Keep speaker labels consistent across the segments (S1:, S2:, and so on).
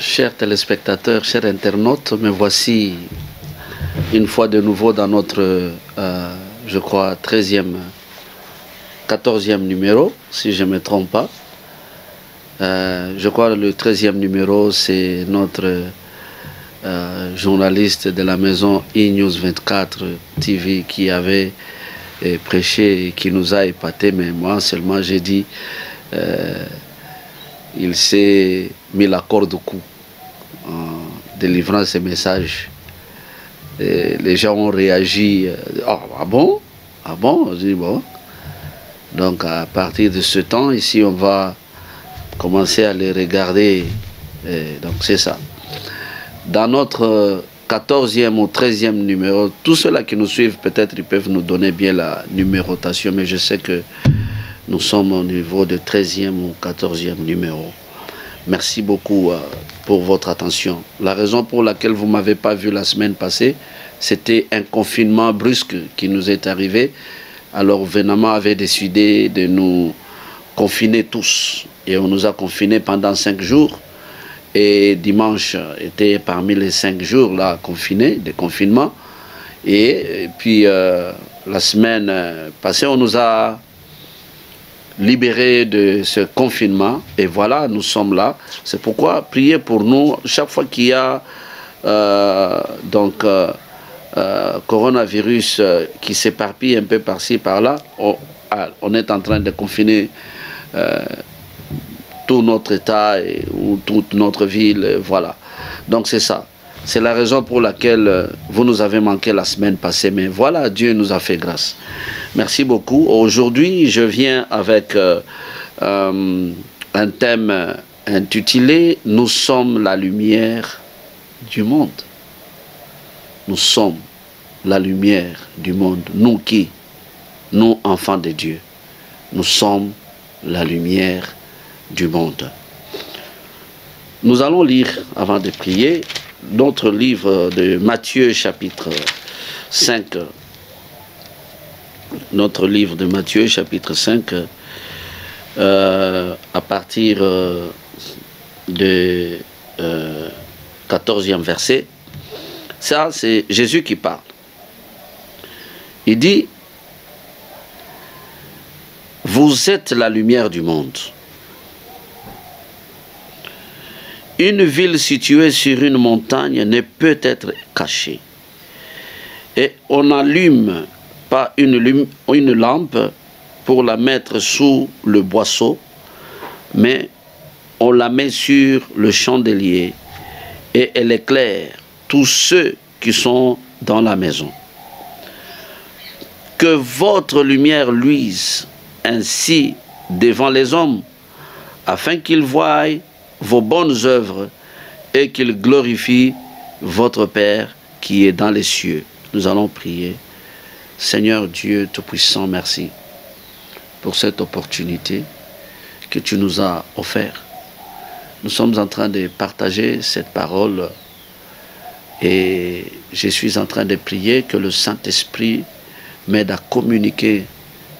S1: Chers téléspectateurs, chers internautes, me voici une fois de nouveau dans notre, je crois, 14e numéro, si je ne me trompe pas. Je crois que le 13e numéro, c'est notre journaliste de la maison eNews 24 TV qui avait prêché et qui nous a épaté, mais moi seulement j'ai dit, il s'est mis la corde au cou en délivrant ces messages. Et les gens ont réagi, ah bon? Ah bon? Je dis bon. Donc à partir de ce temps, ici on va commencer à les regarder. Et donc c'est ça. Dans notre 14e ou 13e numéro, tous ceux-là qui nous suivent, peut-être ils peuvent nous donner bien la numérotation, mais je sais que nous sommes au niveau de 13e ou 14e numéro. Merci beaucoup pour votre attention. La raison pour laquelle vous ne m'avez pas vu la semaine passée, c'était un confinement brusque qui nous est arrivé. Alors, le gouvernement avait décidé de nous confiner tous. Et on nous a confinés pendant 5 jours. Et dimanche était parmi les 5 jours là, confinés, de confinement. Et puis, la semaine passée, on nous a libérés de ce confinement. Et voilà, nous sommes là. C'est pourquoi priez pour nous. Chaque fois qu'il y a coronavirus qui s'éparpille un peu par-ci, par-là, on est en train de confiner tout notre État ou toute notre ville. Voilà. Donc c'est ça. C'est la raison pour laquelle vous nous avez manqué la semaine passée. Mais voilà, Dieu nous a fait grâce. Merci beaucoup. Aujourd'hui, je viens avec un thème intitulé « Nous sommes la lumière du monde ». Nous sommes la lumière du monde. Nous qui? Nous, enfants de Dieu. Nous sommes la lumière du monde. Nous allons lire, avant de prier, notre livre de Matthieu chapitre 5. Notre livre de Matthieu chapitre 5 à partir de 14e verset. Ça, c'est Jésus qui parle. Il dit, « Vous êtes la lumière du monde. Une ville située sur une montagne ne peut être cachée. Et on n'allume pas une lampe pour la mettre sous le boisseau, mais on la met sur le chandelier et elle éclaire tous ceux qui sont dans la maison. Que votre lumière luise ainsi devant les hommes, afin qu'ils voient vos bonnes œuvres et qu'ils glorifient votre Père qui est dans les cieux. » Nous allons prier. Seigneur Dieu Tout-Puissant, merci pour cette opportunité que tu nous as offerte. Nous sommes en train de partager cette parole et je suis en train de prier que le Saint-Esprit m'aide à communiquer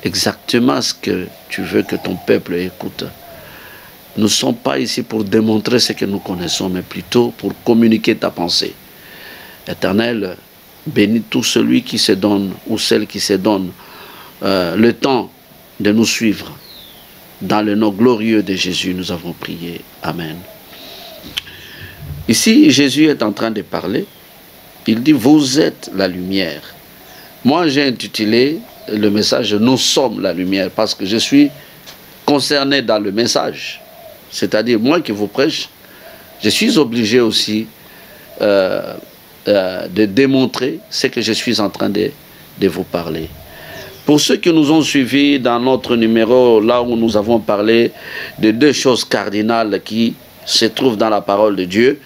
S1: exactement ce que tu veux que ton peuple écoute. Nous ne sommes pas ici pour démontrer ce que nous connaissons, mais plutôt pour communiquer ta pensée. Éternel, bénis tout celui qui se donne ou celle qui se donne le temps de nous suivre. Dans le nom glorieux de Jésus, nous avons prié. Amen. Ici, Jésus est en train de parler. Il dit, vous êtes la lumière. Moi, j'ai intitulé le message, nous sommes la lumière, parce que je suis concerné dans le message. C'est-à-dire, moi qui vous prêche, je suis obligé aussi de démontrer ce que je suis en train de vous parler. Pour ceux qui nous ont suivis dans notre numéro, là où nous avons parlé de 2 choses cardinales qui se trouvent dans la parole de Dieu,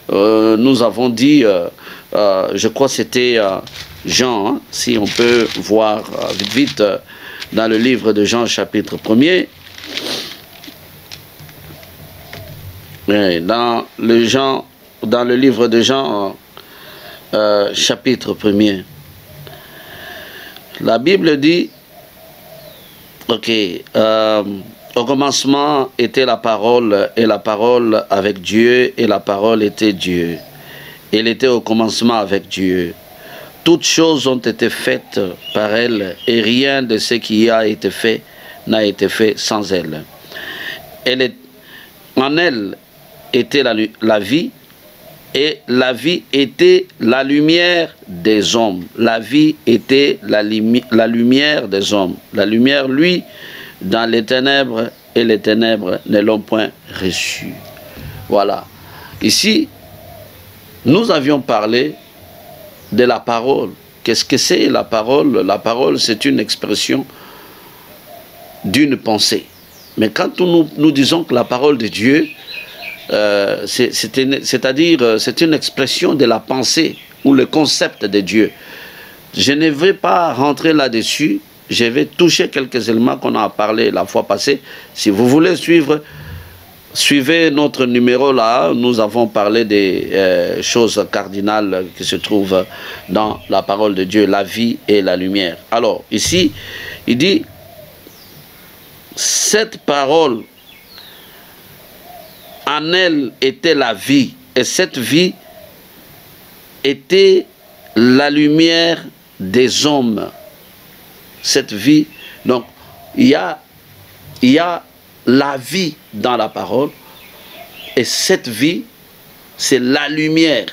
S1: nous avons dit, je crois que c'était Jean, hein, si on peut voir vite dans le livre de Jean chapitre 1er, dans le livre de Jean chapitre 1er, la Bible dit, ok, Au commencement était la parole, et la parole avec Dieu, et la parole était Dieu. Il était au commencement avec Dieu. Toutes choses ont été faites par elle, et rien de ce qui a été fait n'a été fait sans elle. En elle était la vie, et la vie était la lumière des hommes. La vie était la lumière des hommes. La lumière, lui, dans les ténèbres, et les ténèbres ne l'ont point reçu. Voilà. Ici, nous avions parlé de la parole. Qu'est-ce que c'est la parole? La parole, c'est une expression d'une pensée. Mais quand nous disons que la parole de Dieu, c'est-à-dire c'est une expression de la pensée ou le concept de Dieu. Je ne vais pas rentrer là-dessus, je vais toucher quelques éléments qu'on a parlé la fois passée. Si vous voulez suivre, suivez notre numéro là, nous avons parlé des choses cardinales qui se trouvent dans la parole de Dieu, la vie et la lumière. Alors ici, il dit, cette parole, en elle était la vie, et cette vie était la lumière des hommes. Cette vie, donc il y a la vie dans la parole, et cette vie, c'est la lumière.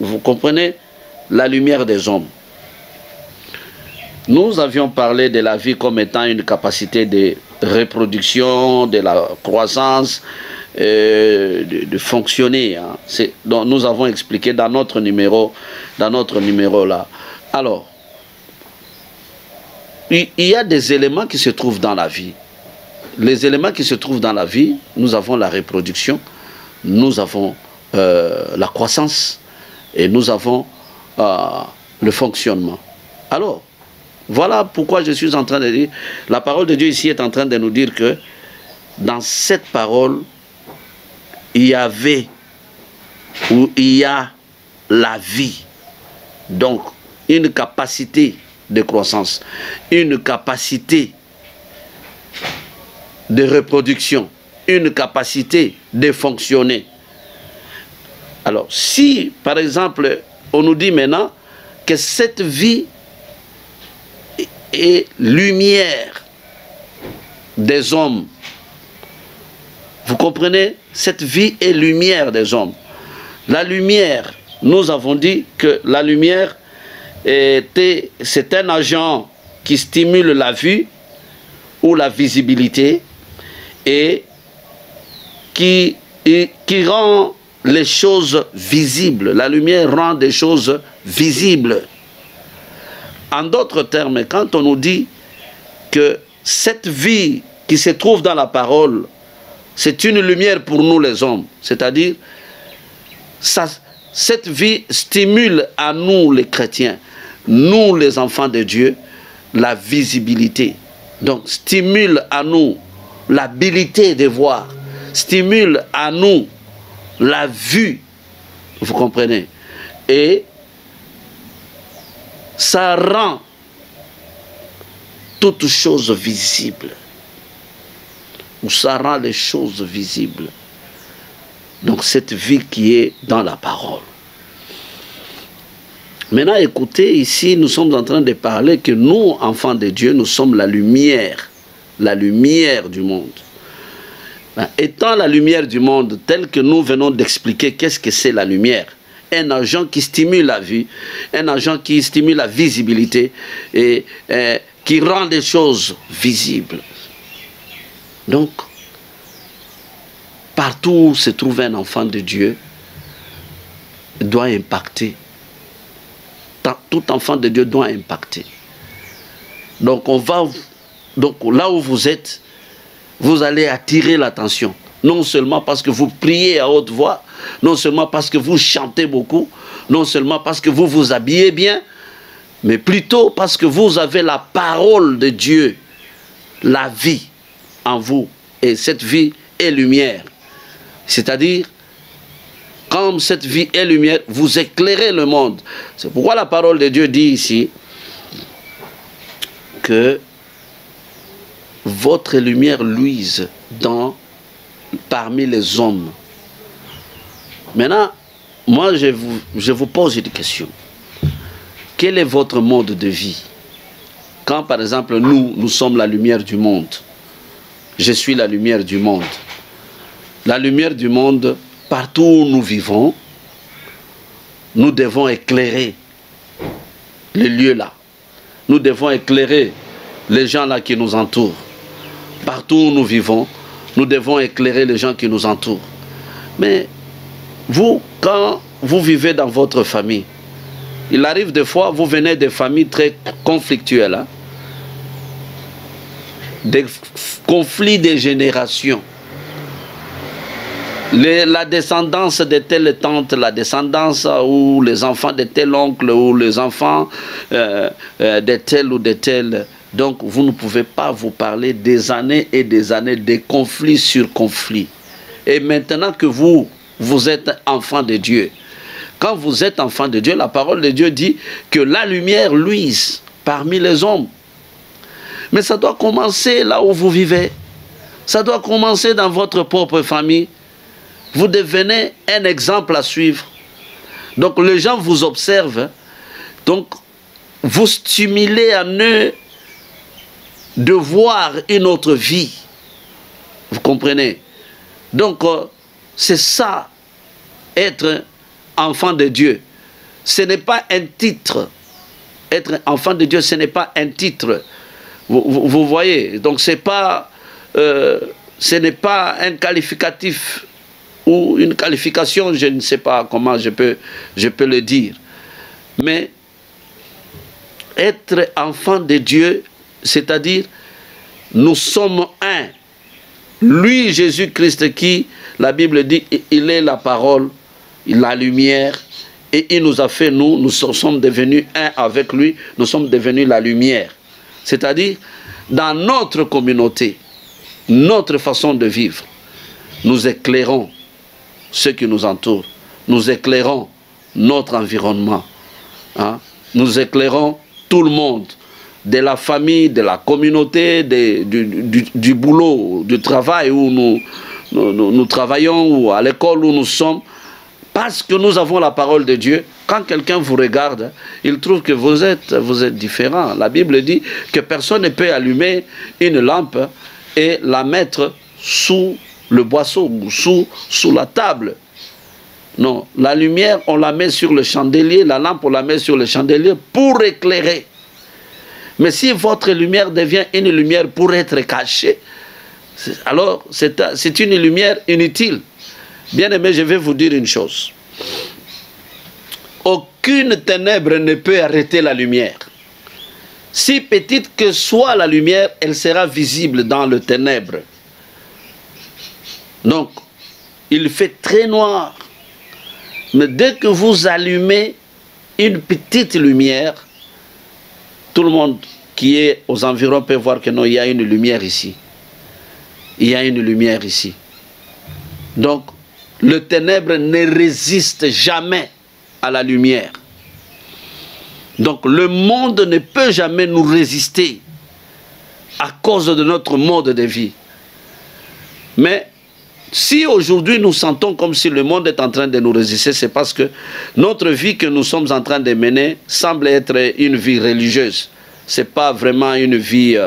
S1: Vous comprenez? La lumière des hommes. Nous avions parlé de la vie comme étant une capacité de reproduction, de la croissance, de fonctionner. Hein. Donc nous avons expliqué dans notre numéro là. Alors, il y a des éléments qui se trouvent dans la vie. Les éléments qui se trouvent dans la vie, nous avons la reproduction, nous avons la croissance et nous avons le fonctionnement. Alors, voilà pourquoi je suis en train de dire, la parole de Dieu ici est en train de nous dire que dans cette parole, il y avait ou il y a la vie. Donc, une capacité de croissance, une capacité de reproduction, une capacité de fonctionner. Alors, si, par exemple, on nous dit maintenant que cette vie est lumière des hommes, vous comprenez? Cette vie est lumière des hommes. La lumière, nous avons dit que la lumière, c'est un agent qui stimule la vue ou la visibilité et qui rend les choses visibles. La lumière rend des choses visibles. En d'autres termes, quand on nous dit que cette vie qui se trouve dans la parole, c'est une lumière pour nous les hommes, c'est-à-dire cette vie stimule à nous les chrétiens, nous les enfants de Dieu, la visibilité. Donc stimule à nous l'habilité de voir, stimule à nous la vue, vous comprenez? Et ça rend toutes choses visibles. Ou ça rend les choses visibles. Donc cette vie qui est dans la parole. Maintenant écoutez, ici nous sommes en train de parler que nous, enfants de Dieu, nous sommes la lumière du monde. Étant la lumière du monde, tel que nous venons d'expliquer qu'est-ce que c'est la lumière, un agent qui stimule la vue, un agent qui stimule la visibilité et qui rend les choses visibles. Donc, partout où se trouve un enfant de Dieu, doit impacter. Tout enfant de Dieu doit impacter. Donc, là où vous êtes, vous allez attirer l'attention. Non seulement parce que vous priez à haute voix, non seulement parce que vous chantez beaucoup, non seulement parce que vous vous habillez bien, mais plutôt parce que vous avez la parole de Dieu, la vie en vous. Et cette vie est lumière. C'est-à-dire, comme cette vie est lumière, vous éclairez le monde. C'est pourquoi la parole de Dieu dit ici que votre lumière luise parmi les hommes. Maintenant, moi je vous pose une question. Quel est votre mode de vie? Quand par exemple nous sommes la lumière du monde, je suis la lumière du monde. La lumière du monde, partout où nous vivons, nous devons éclairer les lieux là. Nous devons éclairer les gens là qui nous entourent. Partout où nous vivons, nous devons éclairer les gens qui nous entourent. Mais vous, quand vous vivez dans votre famille, il arrive des fois, vous venez de familles très conflictuelles, hein? Des conflits de générations. La descendance de telle tante, la descendance ou les enfants de tel oncle ou les enfants de tel ou de tel. Donc vous ne pouvez pas vous parler des années et des années de conflit sur conflit. Et maintenant que vous êtes enfant de Dieu, quand vous êtes enfant de Dieu, la parole de Dieu dit que la lumière luise parmi les hommes. Mais ça doit commencer là où vous vivez. Ça doit commencer dans votre propre famille. Vous devenez un exemple à suivre. Donc les gens vous observent. Donc vous stimulez en eux de voir une autre vie. Vous comprenez? Donc c'est ça, être enfant de Dieu. Ce n'est pas un titre. Être enfant de Dieu, ce n'est pas un titre. Vous voyez? Donc ce n'est pas un qualificatif ou une qualification, je ne sais pas comment je peux le dire. Mais être enfant de Dieu, c'est-à-dire nous sommes un. Lui, Jésus-Christ, qui, la Bible dit, il est la parole, la lumière, et il nous a fait, nous sommes devenus un avec lui, nous sommes devenus la lumière. C'est-à-dire, dans notre communauté, notre façon de vivre, nous éclairons ceux qui nous entourent, nous éclairons notre environnement, hein? Nous éclairons tout le monde, de la famille, de la communauté, du boulot, du travail où nous travaillons, ou à l'école où nous sommes, parce que nous avons la parole de Dieu. Quand quelqu'un vous regarde, il trouve que vous êtes différent. La Bible dit que personne ne peut allumer une lampe et la mettre sous le boisseau ou sous la table. Non, la lumière, on la met sur le chandelier, la lampe, on la met sur le chandelier pour éclairer. Mais si votre lumière devient une lumière pour être cachée, alors c'est une lumière inutile. Bien aimé, je vais vous dire une chose. Aucune ténèbre ne peut arrêter la lumière. Si petite que soit la lumière, elle sera visible dans le ténèbre. Donc, il fait très noir. Mais dès que vous allumez une petite lumière, tout le monde qui est aux environs peut voir que non, il y a une lumière ici. Il y a une lumière ici. Donc, le ténèbre ne résiste jamais à la lumière. Donc, le monde ne peut jamais nous résister à cause de notre mode de vie. Mais si aujourd'hui nous sentons comme si le monde est en train de nous résister, c'est parce que notre vie que nous sommes en train de mener semble être une vie religieuse. Ce n'est pas vraiment une vie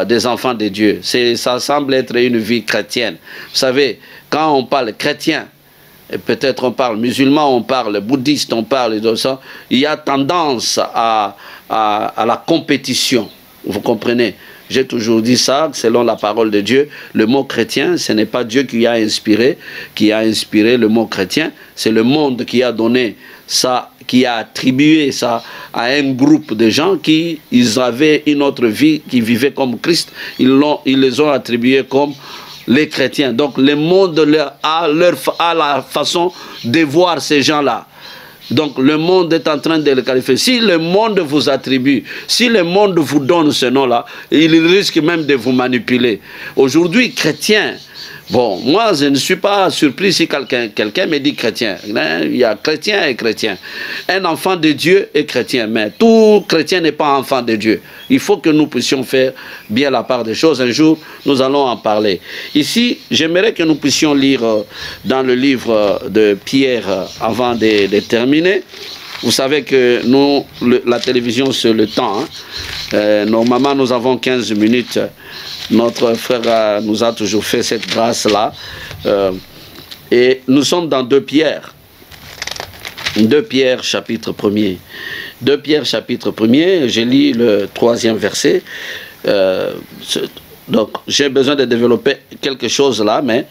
S1: des enfants de Dieu. Ça semble être une vie chrétienne. Vous savez, quand on parle chrétien, et peut-être on parle musulman, on parle bouddhiste, on parle de ça, il y a tendance à la compétition. Vous comprenez? J'ai toujours dit ça, selon la parole de Dieu, le mot chrétien, ce n'est pas Dieu qui a inspiré le mot chrétien, c'est le monde qui a donné ça, qui a attribué ça à un groupe de gens qui ils avaient une autre vie, qui vivaient comme Christ, ils les ont attribués comme les chrétiens. Donc le monde a la façon de voir ces gens-là. Donc le monde est en train de le qualifier. Si le monde vous attribue, si le monde vous donne ce nom-là, il risque même de vous manipuler. Aujourd'hui, chrétien, Bon, moi, je ne suis pas surpris si quelqu'un me dit chrétien. Il y a chrétien et chrétien. Un enfant de Dieu est chrétien, mais tout chrétien n'est pas enfant de Dieu. Il faut que nous puissions faire bien la part des choses. Un jour, nous allons en parler. Ici, j'aimerais que nous puissions lire dans le livre de Pierre avant de terminer. Vous savez que nous, la télévision, c'est le temps. Hein. Normalement, nous avons 15 minutes. Notre frère nous a toujours fait cette grâce-là. Et nous sommes dans 2 Pierre. 2 Pierre, chapitre 1er. 2 Pierre, chapitre 1er, je lis le 3e verset. Donc, j'ai besoin de développer quelque chose là, mais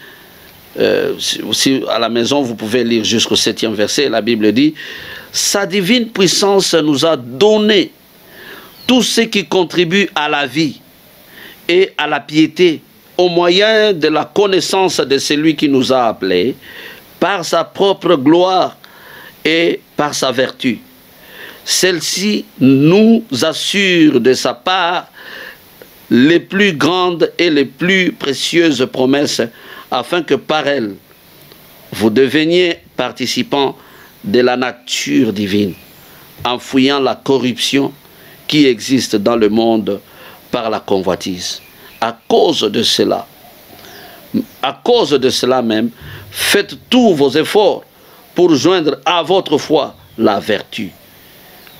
S1: si à la maison, vous pouvez lire jusqu'au 7e verset. La Bible dit, « Sa divine puissance nous a donné tout ce qui contribue à la vie et à la piété, au moyen de la connaissance de celui qui nous a appelés, par sa propre gloire et par sa vertu. Celle-ci nous assure de sa part les plus grandes et les plus précieuses promesses, afin que par elles, vous deveniez participants de la nature divine, en fuyant la corruption qui existe dans le monde par la convoitise. À cause de cela même, faites tous vos efforts pour joindre à votre foi la vertu.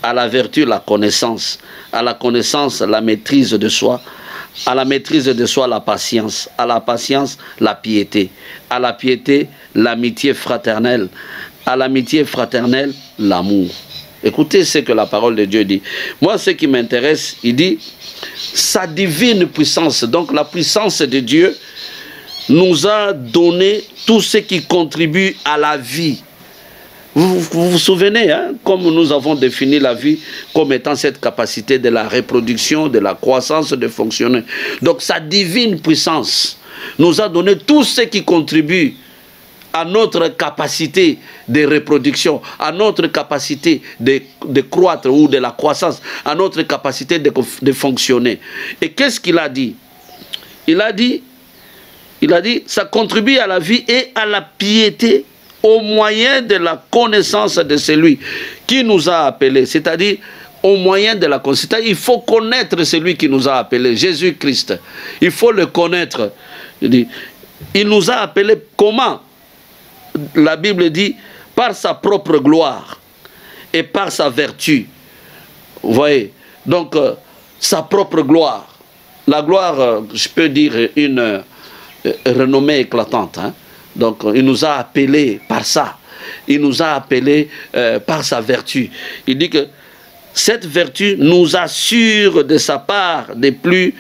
S1: À la vertu, la connaissance. À la connaissance, la maîtrise de soi. À la maîtrise de soi, la patience. À la patience, la piété. À la piété, l'amitié fraternelle. À l'amitié fraternelle, l'amour. Écoutez ce que la parole de Dieu dit. Moi, ce qui m'intéresse, il dit, sa divine puissance, donc la puissance de Dieu, nous a donné tout ce qui contribue à la vie. Vous souvenez, hein, comme nous avons défini la vie comme étant cette capacité de la reproduction, de la croissance, de fonctionner. Donc sa divine puissance nous a donné tout ce qui contribue à notre capacité de reproduction, à notre capacité de croître ou de la croissance, à notre capacité de fonctionner. Et qu'est-ce qu'il a dit? Il a dit, ça contribue à la vie et à la piété au moyen de la connaissance de celui qui nous a appelés, c'est-à-dire au moyen de la connaissance. Il faut connaître celui qui nous a appelés, Jésus-Christ. Il faut le connaître. Il nous a appelés comment? La Bible dit, par sa propre gloire et par sa vertu. Vous voyez? Donc, sa propre gloire. La gloire, je peux dire, une renommée éclatante. Hein? Donc, il nous a appelés par ça. Il nous a appelés par sa vertu. Il dit que cette vertu nous assure de sa part les plus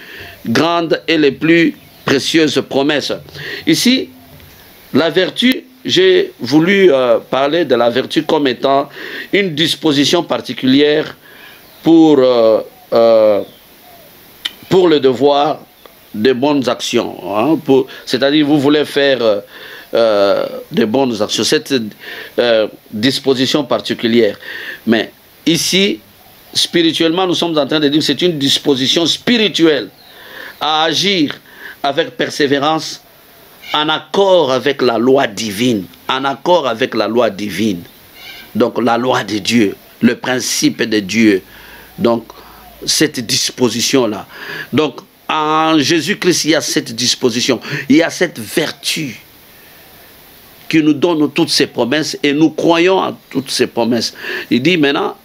S1: grandes et les plus précieuses promesses. Ici, la vertu, j'ai voulu parler de la vertu comme étant une disposition particulière pour le devoir de bonnes actions. Hein, c'est-à-dire, vous voulez faire de bonnes actions. Cette disposition particulière. Mais ici, spirituellement, nous sommes en train de dire que c'est une disposition spirituelle à agir avec persévérance, en accord avec la loi divine, en accord avec la loi divine. Donc la loi de Dieu, le principe de Dieu. Donc cette disposition-là. Donc en Jésus-Christ, il y a cette disposition, il y a cette vertu qui nous donne toutes ces promesses et nous croyons à toutes ces promesses. Il dit maintenant,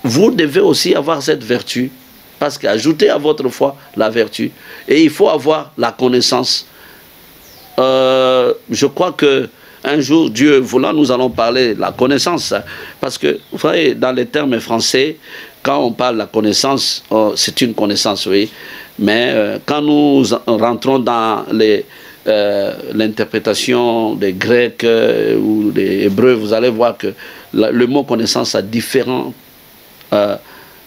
S1: vous devez aussi avoir cette vertu, parce qu'ajoutez à votre foi la vertu. Et il faut avoir la connaissance. Je crois que un jour, Dieu voulant, nous allons parler de la connaissance. Parce que, vous voyez, dans les termes français, quand on parle de la connaissance, c'est une connaissance, oui. Mais quand nous rentrons dans l'interprétation des Grecs ou des Hébreux, vous allez voir que le mot connaissance a différentes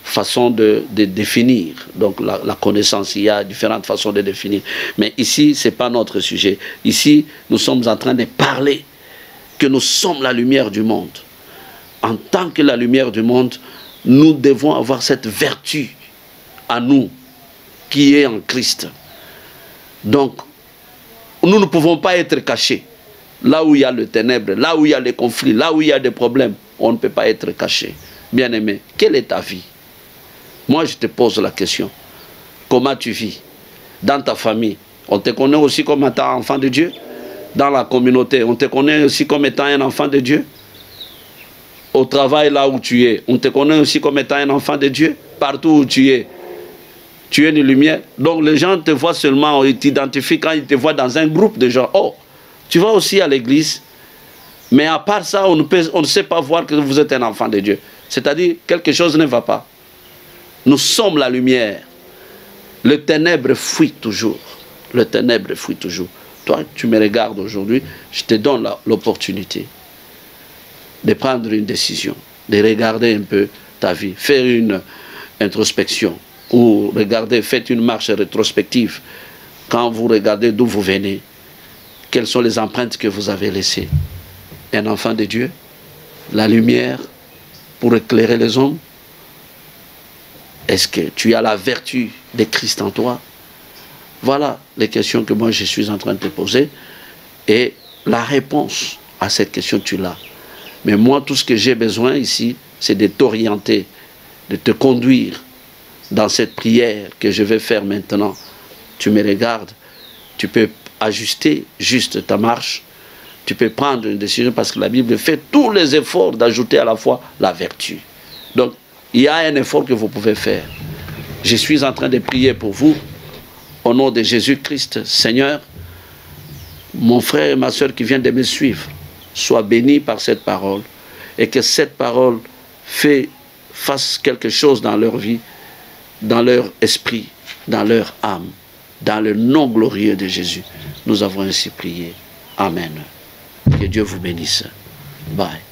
S1: façons de définir. Donc la connaissance, il y a différentes façons de définir. Mais ici, ce n'est pas notre sujet. Ici, nous sommes en train de parler que nous sommes la lumière du monde. En tant que la lumière du monde, nous devons avoir cette vertu à nous qui est en Christ. Donc, nous ne pouvons pas être cachés. Là où il y a le ténèbre, là où il y a les conflits, là où il y a des problèmes, on ne peut pas être caché. Bien-aimé, quelle est ta vie? Moi, je te pose la question. Comment tu vis? Dans ta famille, on te connaît aussi comme étant enfant de Dieu? Dans la communauté, on te connaît aussi comme étant un enfant de Dieu? Au travail, là où tu es, on te connaît aussi comme étant un enfant de Dieu? Partout où tu es une lumière. Donc les gens te voient seulement, ils t'identifient quand ils te voient dans un groupe de gens. Oh, tu vas aussi à l'église, mais à part ça, on ne sait pas voir que vous êtes un enfant de Dieu. C'est-à-dire, quelque chose ne va pas. Nous sommes la lumière. Le ténèbre fuit toujours. Le ténèbre fuit toujours. Toi, tu me regardes aujourd'hui, je te donne l'opportunité de prendre une décision, de regarder un peu ta vie, faire une introspection, ou regardez, faites une marche rétrospective. Quand vous regardez d'où vous venez, quelles sont les empreintes que vous avez laissées? Un enfant de Dieu, la lumière pour éclairer les hommes. Est-ce que tu as la vertu de Christ en toi? Voilà les questions que moi je suis en train de te poser. Et la réponse à cette question, tu l'as. Mais moi, tout ce que j'ai besoin ici, c'est de t'orienter, de te conduire dans cette prière que je vais faire maintenant. Tu me regardes, tu peux ajuster juste ta marche, tu peux prendre une décision parce que la Bible fait tous les efforts d'ajouter à la fois la vertu. Donc, il y a un effort que vous pouvez faire. Je suis en train de prier pour vous, au nom de Jésus-Christ, Seigneur. Mon frère et ma soeur qui viennent de me suivre, soient bénis par cette parole et que cette parole fasse quelque chose dans leur vie, dans leur esprit, dans leur âme, dans le nom glorieux de Jésus. Nous avons ainsi prié. Amen. Que Dieu vous bénisse. Bye.